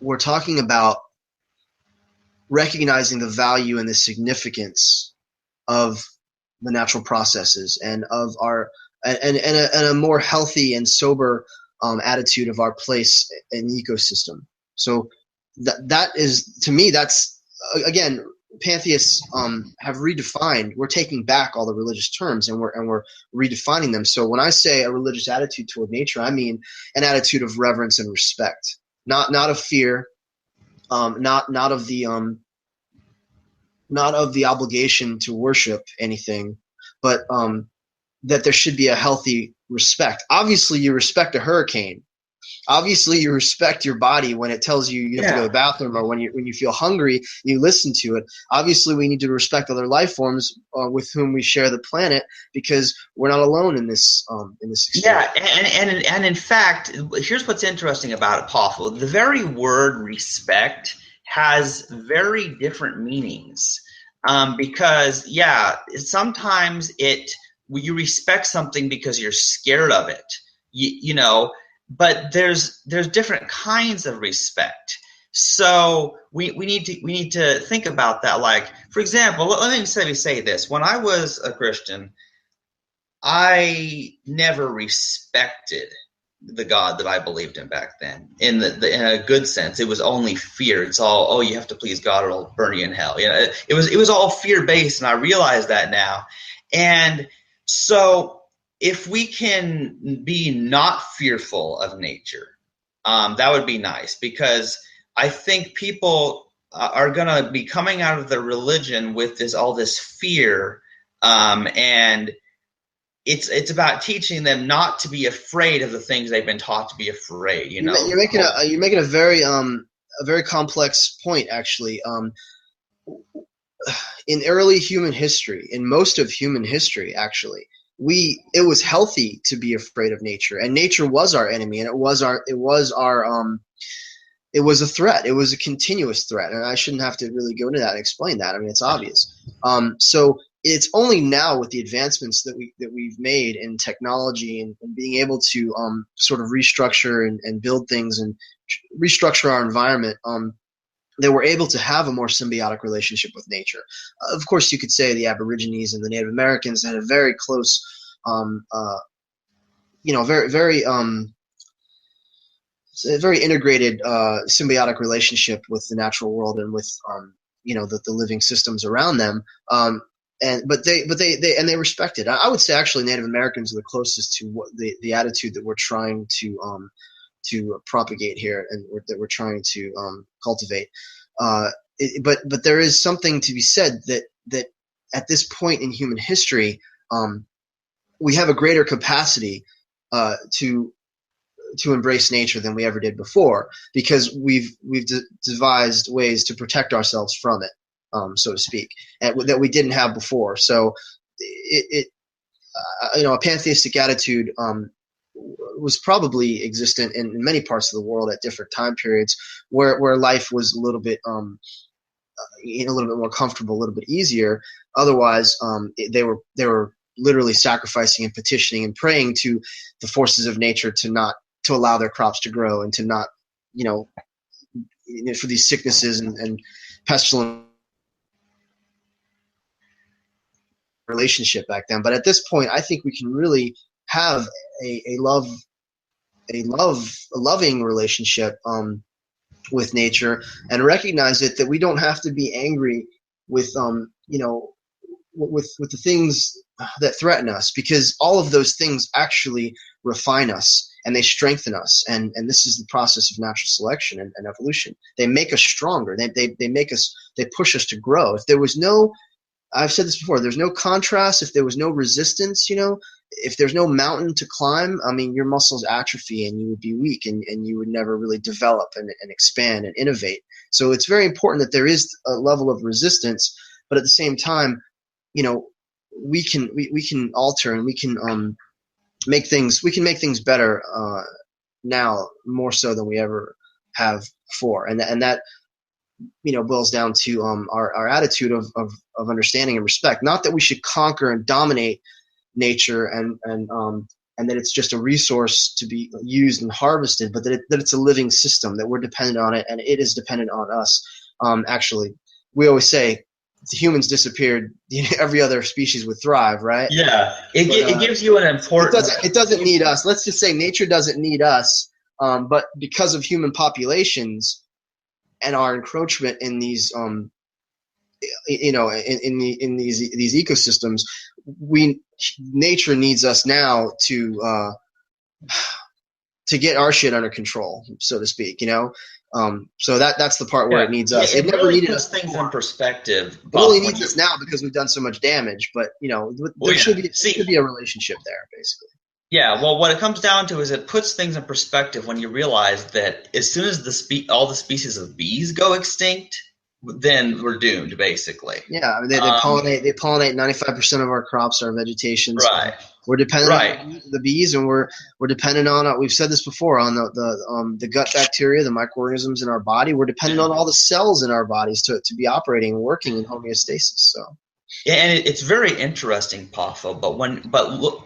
We're talking about recognizing the value and the significance of the natural processes and of and a more healthy and sober attitude of our place in the ecosystem. So that is, to me, that's, again, pantheists have redefined. We're taking back all the religious terms and we're redefining them. So when I say a religious attitude toward nature, I mean an attitude of reverence and respect, not of fear, not of the obligation to worship anything, but that there should be a healthy respect. Obviously, you respect a hurricane. Obviously, you respect your body when it tells you have to go to the bathroom, or when you feel hungry, you listen to it. Obviously, we need to respect other life forms with whom we share the planet, because we're not alone in this experience. Yeah, and in fact, here's what's interesting about it, Poffo. The very word respect has very different meanings, because sometimes you respect something because you're scared of it, but there's different kinds of respect. So we need to think about that. Like, for example, let me say this. When I was a Christian, I never respected the God that I believed in back then. In a good sense, it was only fear. It's all, you have to please God or it'll burn you in hell. It was all fear based, and I realize that now. And so if we can be not fearful of nature, that would be nice, because I think people are going to be coming out of their religion with all this fear, and it's about teaching them not to be afraid of the things they've been taught to be afraid. You're making a very complex point, actually. In early human history, in most of human history, actually, it was healthy to be afraid of nature, and nature was our enemy, and it was a threat. It was a continuous threat, and I shouldn't have to really go into that and explain that. I mean, it's obvious. So it's only now with the advancements that we've made in technology and being able to sort of restructure and build things and restructure our environment that we're able to have a more symbiotic relationship with nature. Of course, you could say the Aborigines and the Native Americans had a very close, very integrated symbiotic relationship with the natural world and with the living systems around them. But they respect it. I would say actually Native Americans are the closest to what the attitude that we're trying to propagate here and that we're trying to cultivate. But there is something to be said that at this point in human history, we have a greater capacity to embrace nature than we ever did before, because we've devised ways to protect ourselves from it, so to speak, and that we didn't have before. So a pantheistic attitude was probably existent in many parts of the world at different time periods where life was a little bit more comfortable, a little bit easier. Otherwise, they were literally sacrificing and petitioning and praying to the forces of nature to allow their crops to grow and to not, for these sicknesses and pestilence relationship back then. But at this point, I think we can really have a loving relationship with nature and recognize that we don't have to be angry with with the things that threaten us, because all of those things actually refine us and they strengthen us, and this is the process of natural selection and evolution. They make us stronger. They push us to grow. If there was no, I've said this before, there's no contrast, if there was no resistance, if there's no mountain to climb, I mean, your muscles atrophy and you would be weak and you would never really develop and expand and innovate. So it's very important that there is a level of resistance, but at the same time, we can alter and we can make things better now more so than we ever have before, and that boils down to our attitude of understanding and respect. Not that we should conquer and dominate nature and that it's just a resource to be used and harvested, but that it's a living system, that we're dependent on it and it is dependent on us. Actually, we always say, if the humans disappeared, every other species would thrive, right? Yeah, it gives you an important. It doesn't need us. Let's just say nature doesn't need us, but because of human populations and our encroachment in these, in these ecosystems, nature needs us now to get our shit under control, so to speak. So that's the part where it needs us. It never really needed us things in perspective. It only needs us now because we've done so much damage. But there should be a relationship there, basically. Yeah. Well, what it comes down to is it puts things in perspective when you realize that as soon as all the species of bees go extinct, then we're doomed, basically. Yeah, I mean, they pollinate. They pollinate 95% of our crops, our vegetation. Right. So we're dependent on the bees, and we're dependent on. We've said this before, on the gut bacteria, the microorganisms in our body. We're dependent on all the cells in our bodies to be operating and working in homeostasis. So. Yeah, and it's very interesting, Poffo. But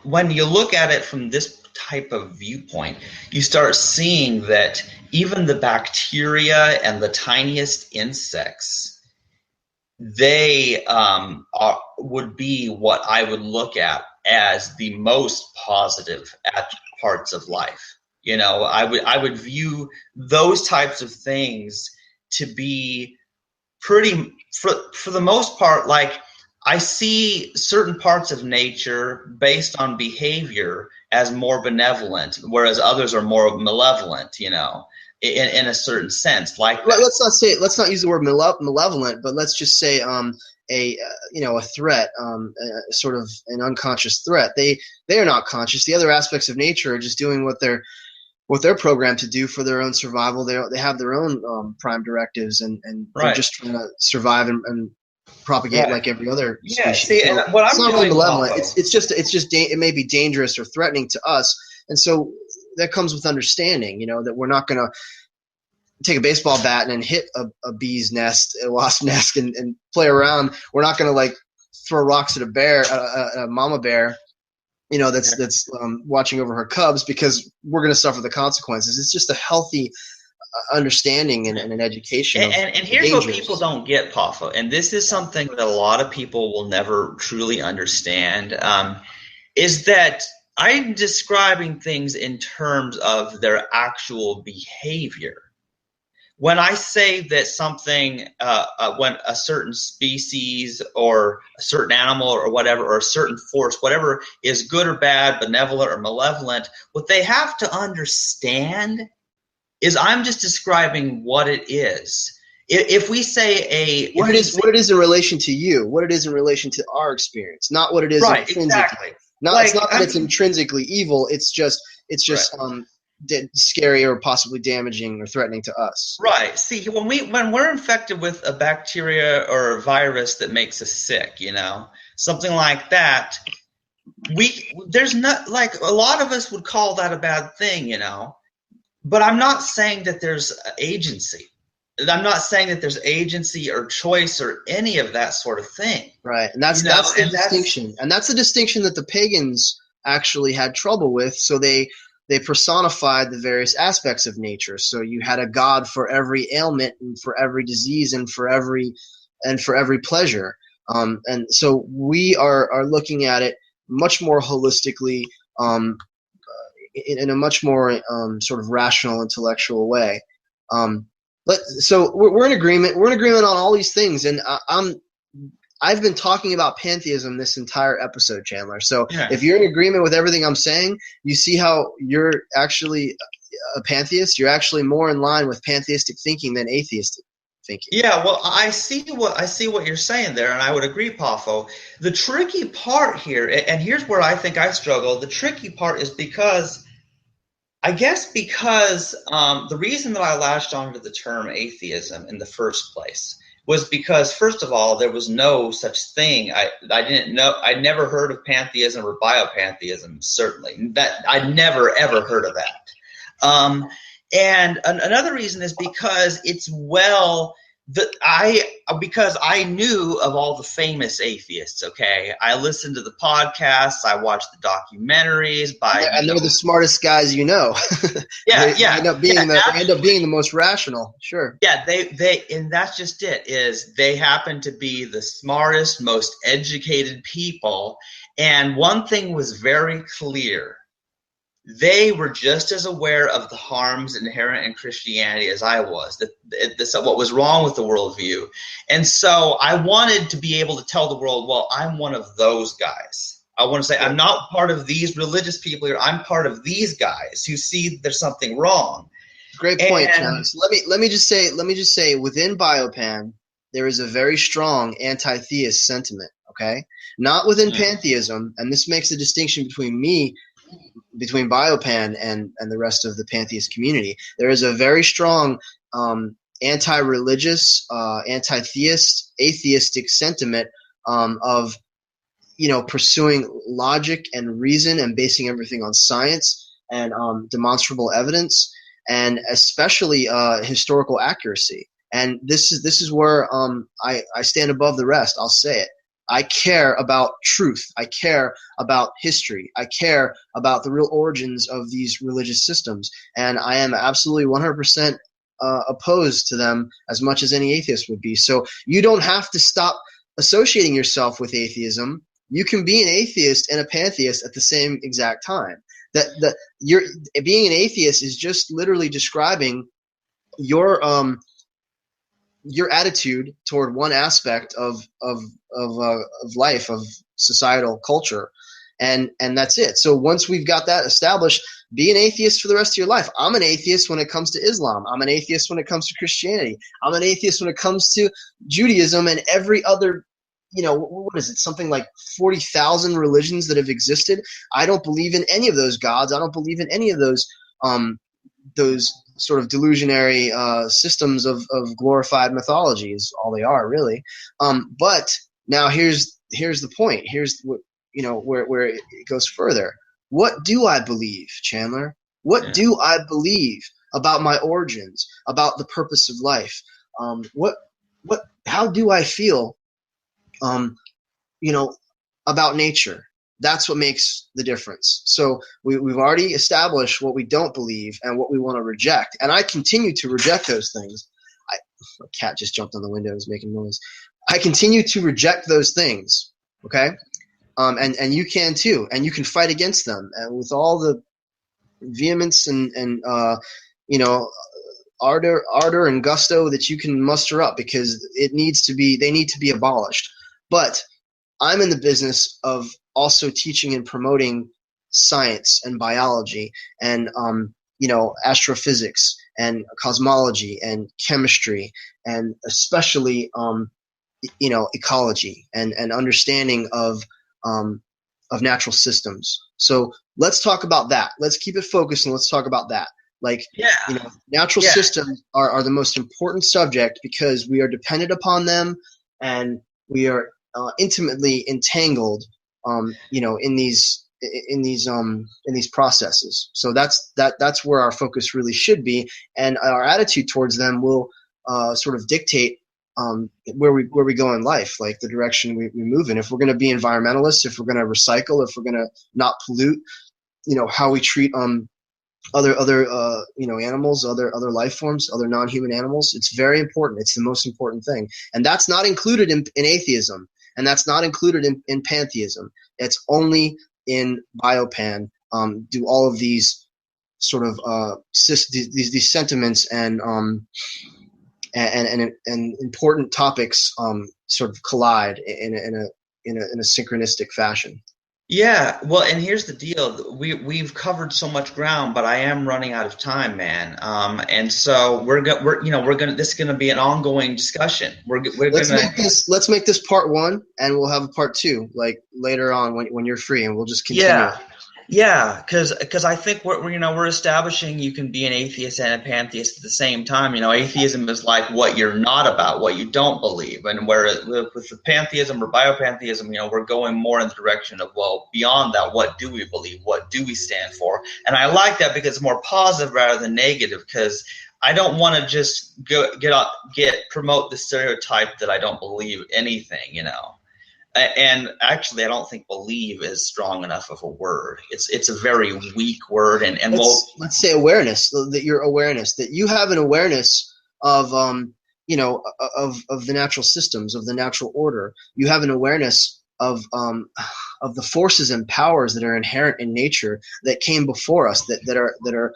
when you look at it from this type of viewpoint, you start seeing that even the bacteria and the tiniest insects, they would be what I would look at as the most positive parts of life. I would view those types of things to be pretty, for the most part, like, I see certain parts of nature based on behavior as more benevolent, whereas others are more malevolent, in a certain sense. Like, let's not use the word malevolent, but let's just say a threat, sort of an unconscious threat. They are not conscious. The other aspects of nature are just doing what they're programmed to do for their own survival. They have their own prime directives, and they're just trying to survive and propagate like every other species. Yeah, see, and what I'm not doing, malevolent. It's just it may be dangerous or threatening to us, and so that comes with understanding. That we're not going to take a baseball bat and hit a bee's nest, a wasp nest, and play around. We're not going to throw rocks at a bear, a mama bear, that's watching over her cubs, because we're going to suffer the consequences. It's just a healthy understanding and an education. And here's what people don't get, Poffo, and this is something that a lot of people will never truly understand, is that I'm describing things in terms of their actual behavior. When I say that something, when a certain species or a certain animal or whatever, or a certain force, whatever is good or bad, benevolent or malevolent, what they have to understand is I'm just describing what it is. If we say what it is in relation to you, what it is in relation to our experience, not what it is intrinsically. Exactly. It's not that it's intrinsically evil. It's just scary or possibly damaging or threatening to us. Right. See, when we're infected with a bacteria or a virus that makes us sick, something like that, there's not, like, a lot of us would call that a bad thing, But I'm not saying that there's agency. I'm not saying that there's agency or choice or any of that sort of thing. Right. And that's the distinction. And that's the distinction that the pagans actually had trouble with. So they personified the various aspects of nature. So you had a god for every ailment and for every disease and for every pleasure. And so we are looking at it much more holistically, in a much more sort of rational, intellectual way. So we're in agreement. We're in agreement on all these things, and I've been talking about pantheism this entire episode, Chandler. So if you're in agreement with everything I'm saying, you see how you're actually a pantheist. You're actually more in line with pantheistic thinking than atheistic thinking. Yeah, well, I see what you're saying there, and I would agree, Poffo. The tricky part here, and here's where I think I struggle. The tricky part is because the reason that I latched onto the term atheism in the first place was because, first of all, there was no such thing. I didn't know. I'd never heard of pantheism or biopantheism. Certainly, that I'd never ever heard of that. And another reason is because because I knew of all the famous atheists. Okay, I listened to the podcasts, I watched the documentaries. And they're the smartest guys, Yeah, they end up being the most rational. Sure. Yeah, they and that's just it. Is they happen to be the smartest, most educated people. And one thing was very clear. They were just as aware of the harms inherent in Christianity as I was, what was wrong with the worldview. And so I wanted to be able to tell the world, well, I'm one of those guys. I want to say I'm not part of these religious people here. I'm part of these guys who see there's something wrong. Great point, John. So let me just say within Biopan, there is a very strong anti-theist sentiment, okay? Not within pantheism, and this makes a distinction between Biopan and the rest of the pantheist community. There is a very strong anti-religious, anti-theist, atheistic sentiment of pursuing logic and reason and basing everything on science and demonstrable evidence, and especially historical accuracy. And this is where I stand above the rest. I'll say it. I care about truth. I care about history. I care about the real origins of these religious systems. And I am absolutely 100% opposed to them as much as any atheist would be. So you don't have to stop associating yourself with atheism. You can be an atheist and a pantheist at the same exact time. Being an atheist is just literally describing your attitude toward one aspect of life, of societal culture, and that's it. So once we've got that established, be an atheist for the rest of your life. I'm an atheist when it comes to Islam. I'm an atheist when it comes to Christianity. I'm an atheist when it comes to Judaism and every other, what is it? Something like 40,000 religions that have existed. I don't believe in any of those gods. I don't believe in any of those sort of delusionary systems of glorified mythology is all they are, really. But now here's the point. Here's what where it goes further. What do I believe, Chandler? What do I believe about my origins, about the purpose of life? How do I feel about nature. That's what makes the difference. So we've already established what we don't believe and what we want to reject. And I continue to reject those things. A cat just jumped on the window, is making noise. I continue to reject those things, okay? And you can too, and you can fight against them, and with all the vehemence and ardor and gusto that you can muster up, because they need to be abolished. But I'm in the business of also teaching and promoting science and biology and astrophysics and cosmology and chemistry, and especially ecology and understanding of natural systems. So let's talk about that. Let's keep it focused and let's talk about that. Natural systems are the most important subject because we are dependent upon them, and we are intimately entangled, in these processes. So that's where our focus really should be, and our attitude towards them will sort of dictate where we go in life, like the direction we move in. If we're going to be environmentalists, if we're going to recycle, if we're going to not pollute, how we treat other animals, other life forms, other non-human animals. It's very important. It's the most important thing, and that's not included in atheism, and that's not included in pantheism. It's only in biopan do all of these sort of these sentiments and important topics sort of collide in a synchronistic fashion. Yeah, well, and here's the deal: we've covered so much ground, but I am running out of time, man. And so we're gonna this is gonna be an ongoing discussion. Let's make this part one, and we'll have a part two like later on when you're free, and we'll just continue. Yeah, because I think we're establishing you can be an atheist and a pantheist at the same time. Atheism is like what you're not about, what you don't believe, and where with the pantheism or biopantheism, we're going more in the direction of, well, beyond that, what do we believe, what do we stand for? And I like that because it's more positive rather than negative. Because I don't want to just promote the stereotype that I don't believe anything, And actually, I don't think "believe" is strong enough of a word. It's a very weak word, and let's say awareness. That your awareness, that you have an awareness of of the natural systems, of the natural order. You have an awareness of the forces and powers that are inherent in nature that came before us, that are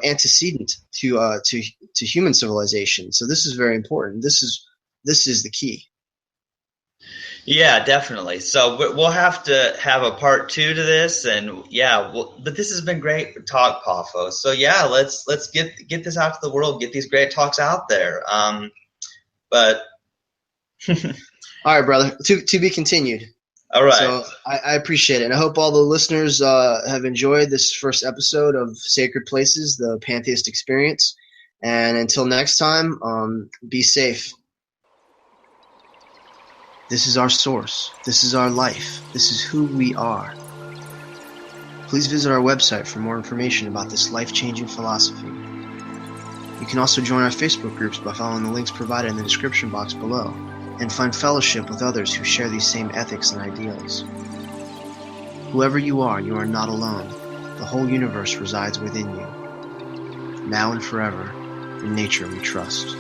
antecedent to human civilization. So this is very important. This is the key. Yeah, definitely. So we'll have to have a part two to this, and but this has been great talk, Poffo. So let's get this out to the world, get these great talks out there. But all right, brother. To be continued. All right. So I appreciate it, and I hope all the listeners have enjoyed this first episode of Sacred Places, the Pantheist Experience. And until next time, be safe. This is our source. This is our life. This is who we are. Please visit our website for more information about this life-changing philosophy. You can also join our Facebook groups by following the links provided in the description box below, and find fellowship with others who share these same ethics and ideals. Whoever you are not alone. The whole universe resides within you. Now and forever, in nature we trust.